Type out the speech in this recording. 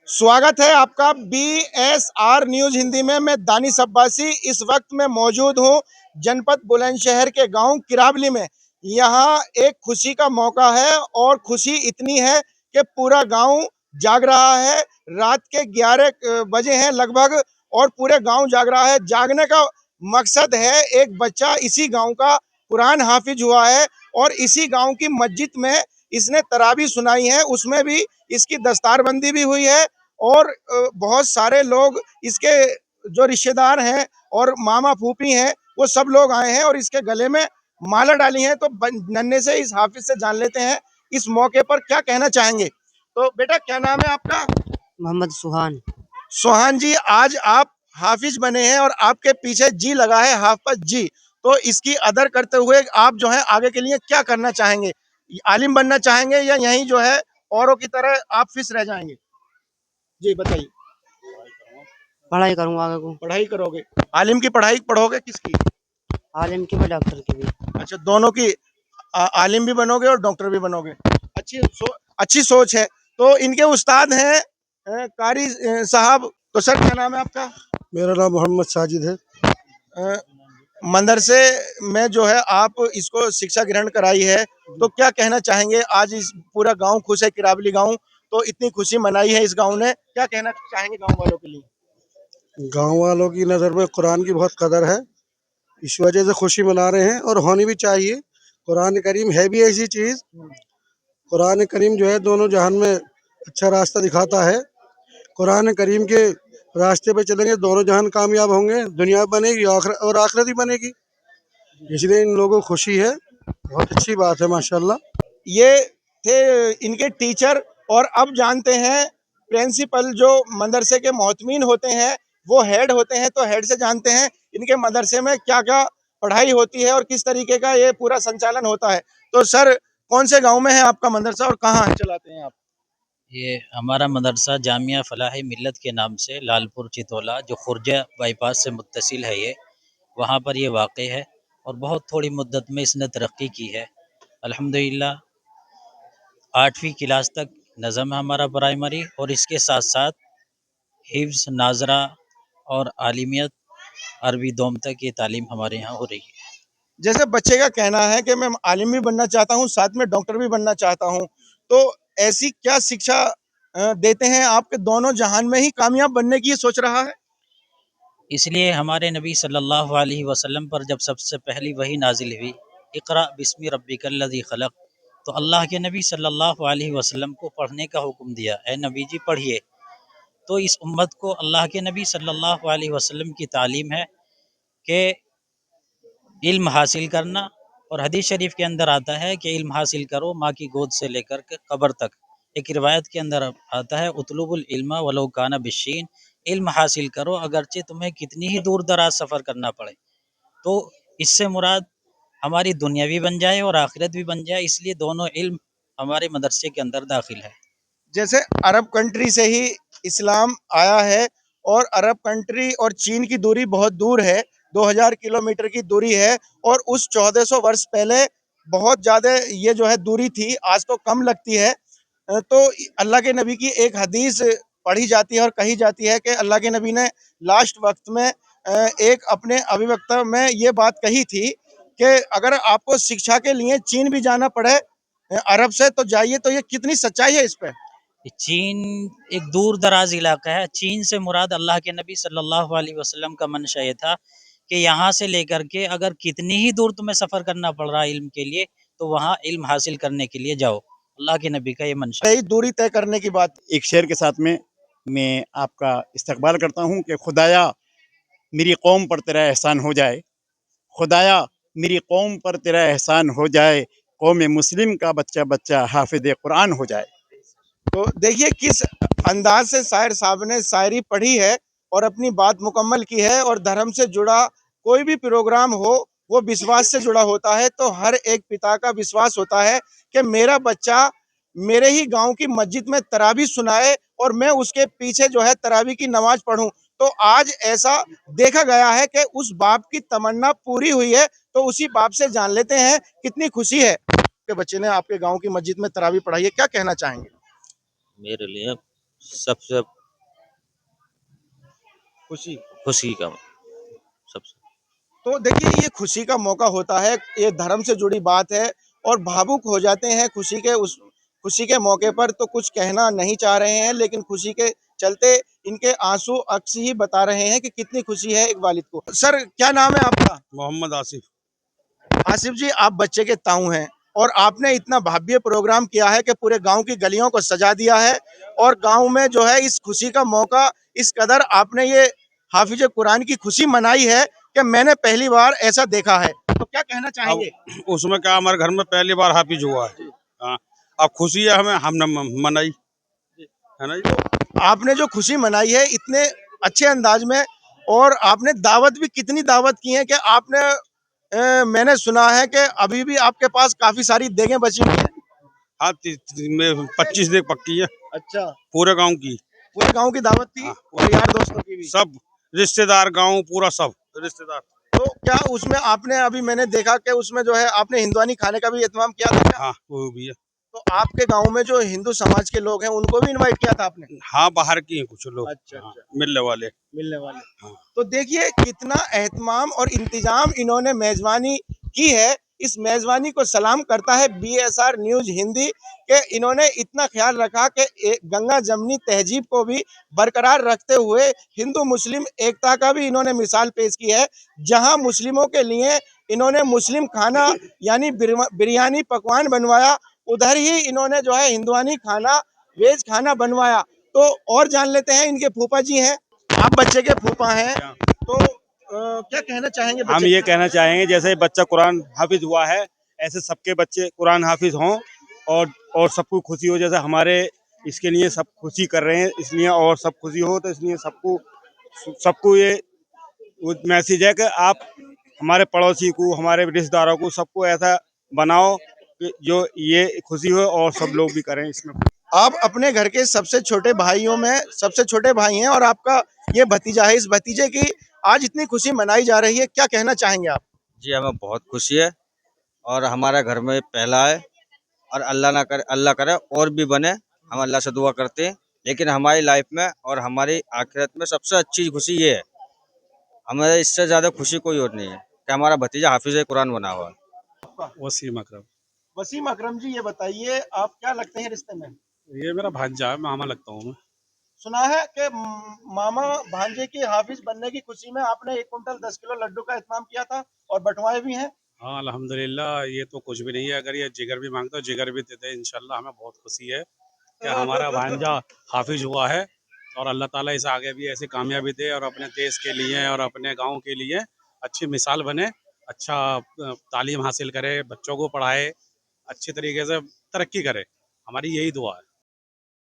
स्वागत है आपका BSR न्यूज हिंदी में। मैं दानिश अब्बासी इस वक्त मैं मौजूद हूं जनपद बुलंदशहर के गांव किरावली में। यहां एक खुशी का मौका है और खुशी इतनी है कि पूरा गांव जाग रहा है। रात के 11 बजे हैं लगभग और पूरे गांव जाग रहा है। जागने का मकसद है, एक बच्चा इसी गांव का कुरान हाफिज हुआ है और इसी गांव की मस्जिद में इसने तरावी सुनाई है। उसमें भी इसकी दस्तारबंदी भी हुई है और बहुत सारे लोग इसके जो रिश्तेदार हैं और मामा फूफी हैं वो सब लोग आए हैं और इसके गले में माला डाली है। तो नन्हे से इस हाफिज से जान लेते हैं इस मौके पर क्या कहना चाहेंगे। तो बेटा, क्या नाम है आपका? मोहम्मद सुहान। सोहान जी, आज आप हाफिज बने हैं और आपके पीछे जी लगा है, हाफिज जी। तो इसकी अदर करते हुए आप जो है आगे के लिए क्या करना चाहेंगे? आलिम बनना चाहेंगे या यहीं जो है औरों की तरह आप फिस रह जाएंगे? जी बताइए। पढ़ाई करूंगा आगे को। पढ़ाई करोगे? आलिम की पढ़ाई पढ़ोगे? किसकी? आलिम की भी डॉक्टर की भी। अच्छा, दोनों की। आलिम भी बनोगे और डॉक्टर भी बनोगे। अच्छी सोच है। तो इनके उस्ताद हैं कारी साहब। तो सर, क्या नाम है आपका? मेरा नाम मोहम्मद साजिद है। अ, मदरसे में जो है आप इसको शिक्षा ग्रहण कराई है, तो क्या कहना चाहेंगे? आज इस पूरा गांव खुश है, किरावली गांव। तो इतनी खुशी मनाई है इस गांव ने, क्या कहना चाहेंगे गांव वालों के लिए? गांव वालों की नज़र में कुरान की बहुत कदर है, इस वजह से खुशी मना रहे हैं और होनी भी चाहिए। कुरान करीम है भी ऐसी चीज़। कुरान करीम जो है दोनों जहान में अच्छा रास्ता दिखाता है। कुरान करीम के रास्ते पे चलेंगे दोनों जहान कामयाब होंगे, दुनिया बनेगी और आखिरत भी बनेगी। इसलिए इन लोगों को खुशी है, बहुत अच्छी बात है माशाल्लाह। ये थे इनके टीचर। और अब जानते हैं प्रिंसिपल जो मदरसे के मोहतमीन होते हैं, वो हेड होते हैं। तो हेड से जानते हैं इनके मदरसे में क्या क्या पढ़ाई होती है और किस तरीके का ये पूरा संचालन होता है। तो सर, कौन से गांव में है आपका मदरसा और कहाँ चलाते हैं आप? ये हमारा मदरसा जामिया फलाह मिल्लत के नाम से लालपुर चितौला, जो खुर्जा बाईपास से मुत्तसिल है, ये वहाँ पर ये वाक़ है और बहुत थोड़ी मुद्दत में इसने तरक्की की है अल्हम्दुलिल्लाह। 8वीं क्लास तक नज़म है हमारा प्राइमरी, और इसके साथ साथ हिफ्ज़, नाजरा और आलिमियत, अरबी दोम तक ये तालीम हमारे यहाँ हो रही है। जैसे बच्चे का कहना है कि मैं आलिम भी बनना चाहता हूँ, साथ में डॉक्टर भी बनना चाहता हूँ, तो ऐसी क्या शिक्षा देते हैं आपके दोनों जहान में ही कामयाब बनने की सोच रहा है? इसलिए हमारे नबी सल्लल्लाहु अलैहि वसल्लम पर जब सबसे पहली वही नाजिल हुई, इक़रा बिस्मि रब्बिकल्लज़ी खलक़, तो अल्लाह के नबी सल्लल्लाहु अलैहि वसल्लम को पढ़ने का हुक्म दिया, ए नबी जी पढ़िए। तो इस उम्मत को अल्लाह के नबी सल्लल्लाहु अलैहि वसल्लम की तालीम है कि इल्म हासिल करना, और हदीस शरीफ के अंदर आता है कि इल्म हासिल करो माँ की गोद से लेकर के कब्र तक। एक रिवायत के अंदर आता है उतलुबुल इल्मा वलो काना बिशीन, इल्म हासिल करो अगरचे तुम्हें कितनी ही दूर दराज सफ़र करना पड़े। तो इससे मुराद हमारी दुनिया भी बन जाए और आखिरत भी बन जाए, इसलिए दोनों इल्म हमारे मदरसे के अंदर दाखिल है। जैसे अरब कंट्री से ही इस्लाम आया है और अरब कंट्री और चीन की दूरी बहुत दूर है, 2000 किलोमीटर की दूरी है। और उस 1400 वर्ष पहले बहुत ज़्यादा ये जो है दूरी थी, आज तो कम लगती है। तो अल्लाह के नबी की एक हदीस पढ़ी जाती है और कही जाती है कि अल्लाह के नबी ने लास्ट वक्त में एक अपने अभिवक्ता में ये बात कही थी कि अगर आपको शिक्षा के लिए चीन भी जाना पड़े अरब से, तो जाइए। तो ये कितनी सच्चाई है इस पे? चीन एक दूर दराज इलाका है। चीन से मुराद अल्लाह के नबी सल्लल्लाहु अलैहि वसल्लम का मंशा ये था कि यहाँ से लेकर के अगर कितनी ही दूर तुम्हें सफ़र करना पड़ रहा है इल्म के लिए, तो वहाँ इल्म हासिल करने के लिए जाओ। अल्लाह के नबी का ये मंशा। सही दूरी तय करने की बात। एक शेर के साथ में मैं आपका इस्तकबाल करता हूँ कि खुदाया मेरी कौम पर तेरा एहसान हो जाए, खुदाया मेरी कौम पर तेरा एहसान हो जाए, कौम मुस्लिम का बच्चा बच्चा हाफिज कुरान हो जाए। तो देखिए किस अंदाज से शायर साहब ने शायरी पढ़ी है और अपनी बात मुकम्मल की है। और धर्म से जुड़ा कोई भी प्रोग्राम हो, वो विश्वास से जुड़ा होता है। तो हर एक पिता का विश्वास होता है कि मेरा बच्चा मेरे ही गांव की मस्जिद में तरावी सुनाए और मैं उसके पीछे जो है तरावी की नमाज पढ़ूं। तो आज ऐसा देखा गया है कि उस बाप की तमन्ना पूरी हुई है। तो उसी बाप से जान लेते हैं कितनी खुशी है कि बच्चे ने आपके गांव की मस्जिद में तरावी पढ़ाई है। क्या कहना चाहेंगे? मेरे लिए सबसे खुशी। खुशी का सबसे तो देखिए ये खुशी का मौका होता है, ये धर्म से जुड़ी बात है और भावुक हो जाते हैं खुशी के मौके पर, तो कुछ कहना नहीं चाह रहे हैं लेकिन खुशी के चलते इनके आंसू अक्स ही बता रहे हैं कि कितनी खुशी है एक वालिद को। सर क्या नाम है आपका? मोहम्मद आसिफ। आसिफ जी, आप बच्चे के ताऊ हैं और आपने इतना भव्य प्रोग्राम किया है कि पूरे गांव की गलियों को सजा दिया है और गांव में जो है इस खुशी का मौका, इस कदर आपने ये हाफिज कुरान की खुशी मनाई है कि मैंने पहली बार ऐसा देखा है। तो क्या कहना चाहेंगे? उसमें क्या, हमारे घर में पहली बार हाफिज हुआ है। हाँ, अब खुशी है हमें, हमने मनाई है ना जी। आपने जो खुशी मनाई है इतने अच्छे अंदाज में, और आपने दावत भी कितनी दावत की है कि आपने मैंने सुना है कि अभी भी आपके पास काफी सारी देगें बची हुई हैं। हाँ, 25 देख पक्की है अच्छा, पूरे गांव की। पूरे गांव की दावत थी हाँ, और यार दोस्तों की भी। सब रिश्तेदार, गांव पूरा, सब रिश्तेदार। तो क्या उसमें आपने, अभी मैंने देखा कि उसमें जो है आपने हिंदुआनी खाने का भी एहतमाम किया था क्या? हाँ, वो भी है। तो आपके गांव में जो हिंदू समाज के लोग हैं उनको भी इनवाइट किया था आपने? हाँ, बाहर की हैं कुछ लोग। अच्छा हाँ, अच्छा, मिलने वाले। मिलने वाले। हाँ। तो देखिए कितना एहतमाम और इंतजाम इन्होंने मेजबानी की है। इस मेजबानी को सलाम करता है बीएसआर न्यूज हिंदी के, इन्होंने इतना ख्याल रखा कि गंगा जमनी तहजीब को भी बरकरार रखते हुए हिंदू मुस्लिम एकता का भी इन्होंने मिसाल पेश की है। जहां मुस्लिमों के लिए इन्होंने मुस्लिम खाना यानी बिरयानी पकवान बनवाया, उधर ही इन्होंने जो है हिंदुआनी खाना, वेज खाना बनवाया। तो और जान लेते हैं, इनके फूफा जी हैं, आप बच्चे के फूफा हैं, तो क्या कहना चाहेंगे हम बच्चे? ये कहना चाहेंगे जैसे बच्चा कुरान हाफिज हुआ है, ऐसे सबके बच्चे कुरान हाफिज हों और सबको खुशी हो। जैसे हमारे इसके लिए सब खुशी कर रहे हैं, इसलिए और सब खुशी हो, तो इसलिए सबको सबको ये मैसेज है कि आप हमारे पड़ोसी को, हमारे रिश्तेदारों को, सबको ऐसा बनाओ कि जो ये खुशी हो और सब लोग भी करें इसमें। आप अपने घर के सबसे छोटे भाइयों में सबसे छोटे भाई हैं और आपका ये भतीजा है, इस भतीजे की आज इतनी खुशी मनाई जा रही है, क्या कहना चाहेंगे आप? जी हमें बहुत खुशी है और हमारे घर में पहला है और अल्लाह करे और भी बने। हम अल्लाह से दुआ करते हैं, लेकिन हमारी लाइफ में और हमारी आखिरत में सबसे अच्छी खुशी ये है, हमें इससे ज़्यादा खुशी कोई और नहीं है कि हमारा भतीजा हाफिज कुरान बना हुआ है। वसीम अकरम। वसीम अकरम जी, ये बताइए आप क्या लगते हैं रिश्ते में? ये मेरा भांजा है, मामा लगता हूँ मैं। सुना है कि मामा भांजे की हाफिज बनने की खुशी में आपने 1 कुंटल 10 किलो लड्डू का इत्माम किया था और बंटवाए भी हैं। हाँ अल्हम्दुलिल्लाह, ये तो कुछ भी नहीं है, अगर ये जिगर भी मांगता है जिगर भी देते हैं इंशाल्लाह। हमें बहुत खुशी है कि हमारा भांजा हाफिज हुआ है और अल्लाह ताला इसे आगे भी ऐसी कामयाबी दे और अपने देश के लिए और अपने गांव के लिए अच्छी मिसाल बने, अच्छा तालीम हासिल करे, बच्चों को पढ़ाए, अच्छी तरीके से तरक्की करे। हमारी यही दुआ है।